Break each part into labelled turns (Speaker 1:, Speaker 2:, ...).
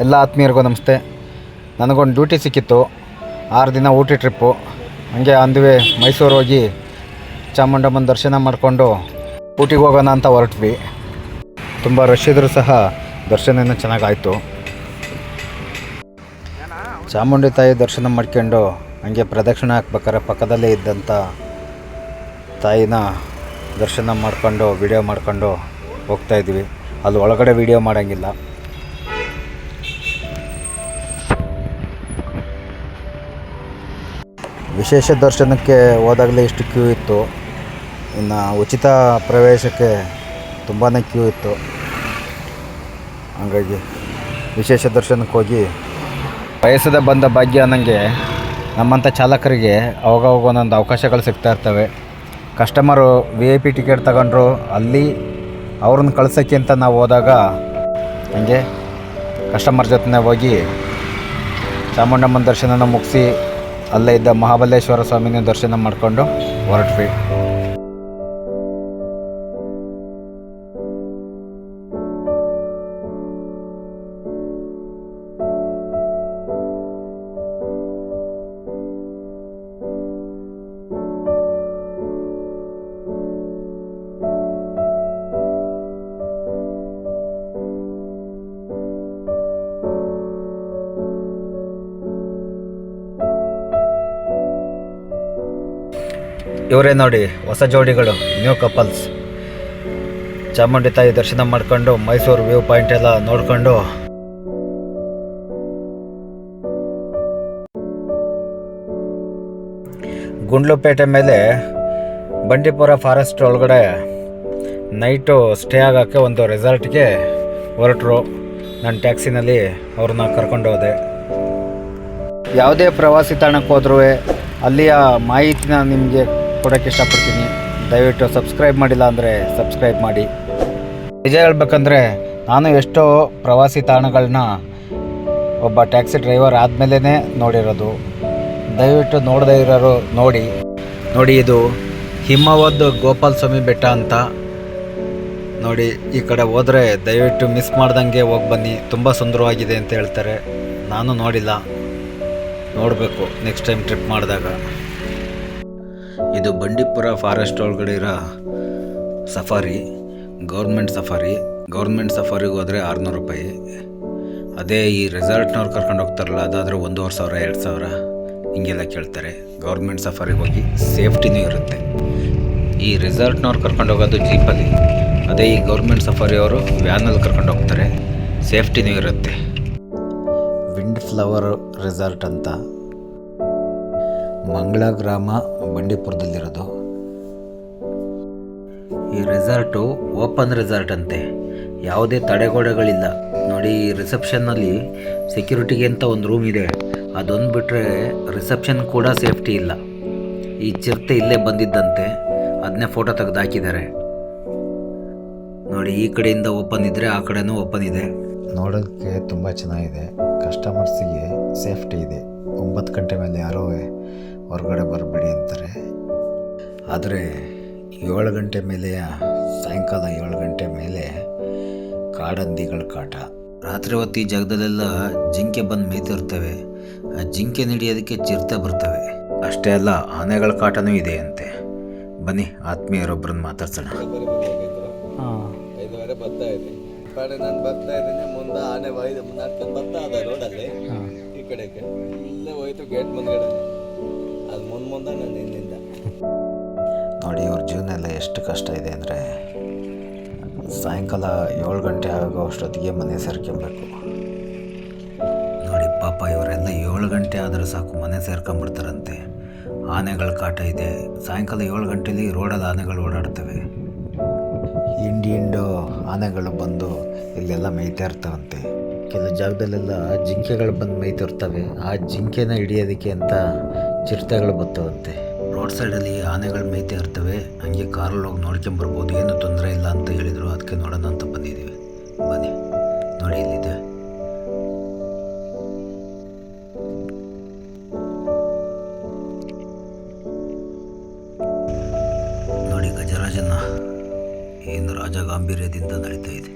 Speaker 1: ಎಲ್ಲ ಆತ್ಮೀಯರಿಗೂ ನಮಸ್ತೆ. ನನಗೊಂದು ಡ್ಯೂಟಿ ಸಿಕ್ಕಿತ್ತು, 6 ದಿನ ಊಟಿ ಟ್ರಿಪ್ಪು. ಹಾಗೆ ಅಂದುವೆ ಮೈಸೂರು ಹೋಗಿ ಚಾಮುಂಡಮ್ಮನ ದರ್ಶನ ಮಾಡಿಕೊಂಡು ಊಟಿಗೆ ಹೋಗೋಣ ಅಂತ ಹೊರಟ್ವಿ. ತುಂಬ ರಶ್ ಇದ್ದರೂ ಸಹ ದರ್ಶನ ಚೆನ್ನಾಗಾಯಿತು. ಚಾಮುಂಡಿ ತಾಯಿ ದರ್ಶನ ಮಾಡ್ಕೊಂಡು ಹಾಗೆ ಪ್ರದಕ್ಷಿಣೆ ಹಾಕ್ಬೇಕಾದ್ರೆ ಪಕ್ಕದಲ್ಲೇ ಇದ್ದಂಥ ತಾಯಿನ ದರ್ಶನ ಮಾಡ್ಕೊಂಡು ವಿಡಿಯೋ ಮಾಡ್ಕೊಂಡು ಹೋಗ್ತಾಯಿದ್ವಿ. ಅಲ್ಲಿ ಒಳಗಡೆ ವಿಡಿಯೋ ಮಾಡೋಂಗಿಲ್ಲ. ವಿಶೇಷ ದರ್ಶನಕ್ಕೆ ಹೋದಾಗಲೇ ಇಷ್ಟು ಕ್ಯೂ ಇತ್ತು. ಇನ್ನು ಉಚಿತ ಪ್ರವೇಶಕ್ಕೆ ತುಂಬಾ ಕ್ಯೂ ಇತ್ತು. ಹಾಗಾಗಿ ವಿಶೇಷ ದರ್ಶನಕ್ಕೆ ಹೋಗಿ ಬಯಸದ ಬಂದ ಭಾಗ್ಯ ಅನ್ನಂಗೆ ನಮ್ಮಂಥ ಚಾಲಕರಿಗೆ ಅವಾಗವಾಗ ಒಂದೊಂದು ಅವಕಾಶಗಳು ಸಿಗ್ತಾ ಇರ್ತವೆ. ಕಸ್ಟಮರು VIP ಟಿಕೆಟ್ ತಗೊಂಡ್ರು ಅಲ್ಲಿ ಅವ್ರನ್ನ ಕಳ್ಸೋಕ್ಕೆ ಅಂತ ನಾವು ಹೋದಾಗ ಹಾಗೆ ಕಸ್ಟಮರ್ ಜೊತೆ ಹೋಗಿ ಚಾಮುಂಡಮ್ಮನ ದರ್ಶನನ ಮುಗಿಸಿ ಅಲ್ಲೇ ಇದ್ದ ಮಹಾಬಲೇಶ್ವರ ಸ್ವಾಮಿನ ದರ್ಶನ ಮಾಡಿಕೊಂಡು ಹೊರಟ್ವಿ. ಇವರೇ ನೋಡಿ ಹೊಸ ಜೋಡಿಗಳು, ನ್ಯೂ ಕಪಲ್ಸ್. ಚಾಮುಂಡಿ ತಾಯಿ ದರ್ಶನ ಮಾಡ್ಕೊಂಡು ಮೈಸೂರು ವ್ಯೂ ಪಾಯಿಂಟ್ ಎಲ್ಲ ನೋಡ್ಕೊಂಡು ಗುಂಡ್ಲುಪೇಟೆ ಮೇಲೆ ಬಂಡೀಪುರ ಫಾರೆಸ್ಟ್ ಒಳಗಡೆ ನೈಟು ಸ್ಟೇ ಆಗೋಕ್ಕೆ ಒಂದು ರೆಸಾರ್ಟ್ಗೆ ಹೊರಟರು. ನಾನು ಟ್ಯಾಕ್ಸಿನಲ್ಲಿ ಅವ್ರನ್ನ ಕರ್ಕೊಂಡು ಹೋದೆ. ಯಾವುದೇ ಪ್ರವಾಸಿ ತಾಣಕ್ಕೆ ಹೋದ್ರೂ ಅಲ್ಲಿಯ ಮಾಹಿತಿನ ನಿಮಗೆ ಕೊಡೋಕ್ಕೆ ಇಷ್ಟಪಡ್ತೀನಿ. ದಯವಿಟ್ಟು ಸಬ್ಸ್ಕ್ರೈಬ್ ಮಾಡಿಲ್ಲ ಅಂದರೆ ಸಬ್ಸ್ಕ್ರೈಬ್ ಮಾಡಿ. ನಿಜ ಹೇಳ್ಬೇಕಂದ್ರೆ ನಾನು ಎಷ್ಟೋ ಪ್ರವಾಸಿ ತಾಣಗಳನ್ನ ಒಬ್ಬ ಟ್ಯಾಕ್ಸಿ ಡ್ರೈವರ್ ಆದಮೇಲೆ ನೋಡಿರೋದು. ದಯವಿಟ್ಟು ನೋಡದೇ ಇರೋರು ನೋಡಿ. ಇದು ಹಿಮವದ್ ಗೋಪಾಲ ಸ್ವಾಮಿ ಬೆಟ್ಟ ಅಂತ ನೋಡಿ. ಈ ಕಡೆ ಹೋದರೆ ದಯವಿಟ್ಟು ಮಿಸ್ ಮಾಡ್ದಂಗೆ ಹೋಗಿ ಬನ್ನಿ. ತುಂಬ ಸುಂದರವಾಗಿದೆ ಅಂತ ಹೇಳ್ತಾರೆ. ನಾನು ನೋಡಿಲ್ಲ, ನೋಡಬೇಕು ನೆಕ್ಸ್ಟ್ ಟೈಮ್ ಟ್ರಿಪ್ ಮಾಡಿದಾಗ. ಇದು ಬಂಡೀಪುರ ಫಾರೆಸ್ಟ್ ಒಳಗಡೆ ಇರೋ ಸಫಾರಿ, ಗೌರ್ಮೆಂಟ್ ಸಫಾರಿಗೆ ಹೋದರೆ 600 ರೂಪಾಯಿ. ಅದೇ ಈ ರೆಸಾರ್ಟ್ನವ್ರು ಕರ್ಕೊಂಡು ಹೋಗ್ತಾರಲ್ಲ ಅದಾದರೆ 1500 2000 ಹಿಂಗೆಲ್ಲ ಕೇಳ್ತಾರೆ. ಗೌರ್ಮೆಂಟ್ ಸಫಾರಿಗೆ ಹೋಗಿ ಸೇಫ್ಟಿನೂ ಇರುತ್ತೆ. ಈ ರೆಸಾರ್ಟ್ನವ್ರು ಕರ್ಕೊಂಡು ಹೋಗೋದು ಜೀಪಲ್ಲಿ, ಅದೇ ಈ ಗೌರ್ಮೆಂಟ್ ಸಫಾರಿಯವರು ವ್ಯಾನಲ್ಲಿ ಕರ್ಕೊಂಡು ಹೋಗ್ತಾರೆ, ಸೇಫ್ಟಿನೂ ಇರುತ್ತೆ. ವಿಂಡ್ ಫ್ಲವರ್ ರೆಸಾರ್ಟ್ ಅಂತ ಮಂಗಳ ಗ್ರಾಮ ಬಂಡೀಪುರದಲ್ಲಿರೋದು. ಈ ರೆಸಾರ್ಟು ಓಪನ್ ರೆಸಾರ್ಟ್ ಅಂತೆ, ಯಾವುದೇ ತಡೆಗೋಡೆಗಳಿಲ್ಲ. ನೋಡಿ, ಈ ರಿಸೆಪ್ಷನ್ನಲ್ಲಿ ಸೆಕ್ಯೂರಿಟಿಗೆ ಅಂತ ಒಂದು ರೂಮ್ ಇದೆ. ಅದೊಂದು ಬಿಟ್ಟರೆ ರಿಸೆಪ್ಷನ್ ಕೂಡ ಸೇಫ್ಟಿ ಇಲ್ಲ. ಈ ಚಿರತೆ ಇಲ್ಲೇ ಬಂದಿದ್ದಂತೆ, ಅದನ್ನೇ ಫೋಟೋ ತೆಗೆದು ಹಾಕಿದ್ದಾರೆ ನೋಡಿ. ಈ ಕಡೆಯಿಂದ ಓಪನ್ ಇದ್ದರೆ ಆ ಕಡೆನೂ ಓಪನ್ ಇದೆ. ನೋಡೋದಕ್ಕೆ ತುಂಬ ಚೆನ್ನಾಗಿದೆ. ಕಸ್ಟಮರ್ಸಿಗೆ ಸೇಫ್ಟಿ ಇದೆ. 9 ಗಂಟೆ ಮೇಲೆ ಯಾರೋ ಹೊರಗಡೆ ಬರಬೇಡಿ ಅಂತಾರೆ. ಆದರೆ 7 ಗಂಟೆ ಮೇಲೆ, ಸಾಯಂಕಾಲ 7 ಗಂಟೆ ಮೇಲೆ ಕಾಡಂದಿಗಳ ಕಾಟ. ರಾತ್ರಿ ಹೊತ್ತು ಈ ಜಾಗದಲ್ಲೆಲ್ಲ ಜಿಂಕೆ ಬಂದು ಮೇಯ್ತಿರ್ತವೆ. ಆ ಜಿಂಕೆ ಹಿಡಿಯೋದಕ್ಕೆ ಚಿರತೆ ಬರ್ತವೆ. ಅಷ್ಟೇ ಅಲ್ಲ, ಆನೆಗಳ ಕಾಟನೂ ಇದೆ ಅಂತೆ. ಬನ್ನಿ ಆತ್ಮೀಯರೊಬ್ಬರನ್ನ ಮಾತಾಡ್ಸೋಣ.
Speaker 2: 5:30 ಬರ್ತಾ ಇದೆ. ನಾನು ಬರ್ತಾ ಇದ್ದೀನಿ, ಮುಂದೆ ಆನೆ ನಡ್ಕೊಂಡು ಬರ್ತಾ ಅದ ರೋಡಲ್ಲಿ ಈ ಕಡೆಗೆ ಇಲ್ಲೇ ಹೋಯ್ತು ಗೇಟ್ ಮುಂದ್ಗಡೆ. ಅದು ಮುಂದೆ ನಾನು ಹಿಂದಿಂದ
Speaker 1: ನೋಡಿ. ಇವ್ರ ಜೀವನ ಎಲ್ಲ ಎಷ್ಟು ಕಷ್ಟ ಇದೆ ಅಂದರೆ ಸಾಯಂಕಾಲ 7 ಗಂಟೆ ಆಗೋ ಅಷ್ಟೊತ್ತಿಗೆ ಮನೆ ಸೇರ್ಕೊಬೇಕು ನೋಡಿ. ಪಾಪ ಇವರೆಲ್ಲ 7 ಗಂಟೆ ಆದರೆ ಸಾಕು ಮನೆ ಸೇರ್ಕೊಂಡ್ಬಿಡ್ತಾರಂತೆ. ಆನೆಗಳ ಕಾಟ ಇದೆ. ಸಾಯಂಕಾಲ 7 ಗಂಟೆಲಿ ರೋಡಲ್ಲಿ ಆನೆಗಳು ಓಡಾಡ್ತವೆ. ಹಿಂಡು ಆನೆಗಳು ಬಂದು ಇಲ್ಲೆಲ್ಲ ಮೇಯ್ತಾ ಇರ್ತಾವಂತೆ. ಕೆಲವು ಜಾಗದಲ್ಲೆಲ್ಲ ಜಿಂಕೆಗಳು ಬಂದು ಮೇಯ್ತಿರ್ತವೆ. ಆ ಜಿಂಕೆನ ಹಿಡಿಯೋದಕ್ಕೆ ಅಂತ ಚಿರತೆಗಳು ಬರ್ತಾವಂತೆ. ರೋಡ್ ಸೈಡಲ್ಲಿ ಆನೆಗಳು ಮೇಯ್ತಾ ಇರ್ತವೆ. ಹಂಗೆ ಕಾರಲ್ಲಿ ಹೋಗಿ ನೋಡ್ಕೊಂಬರ್ಬೋದು, ಏನು ತೊಂದರೆ ಇಲ್ಲ ಅಂತ ಹೇಳಿದರು. ಅದಕ್ಕೆ ನೋಡೋಣ ಅಂತ ಬಂದಿದ್ದೀವಿ. ಬನ್ನಿ ನೋಡಿ, ಇಲ್ಲಿದೆ ನೋಡಿ ಗಜರಾಜನ ಏನು ರಾಜ ಗಾಂಭೀರ್ಯದಿಂದ ನಡೀತಾ ಇದೆ.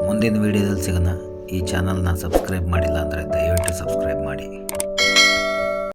Speaker 1: ಮುಂದಿನ ವಿಡಿಯೋದಲ್ಲಿ ಸಿಗೋಣ. ಈ ಚಾನಲ್ನ ಸಬ್ಸ್ಕ್ರೈಬ್ ಮಾಡಿಲ್ಲ ಅಂದರೆ ದಯವಿಟ್ಟು ಸಬ್ಸ್ಕ್ರೈಬ್ ಮಾಡಿ.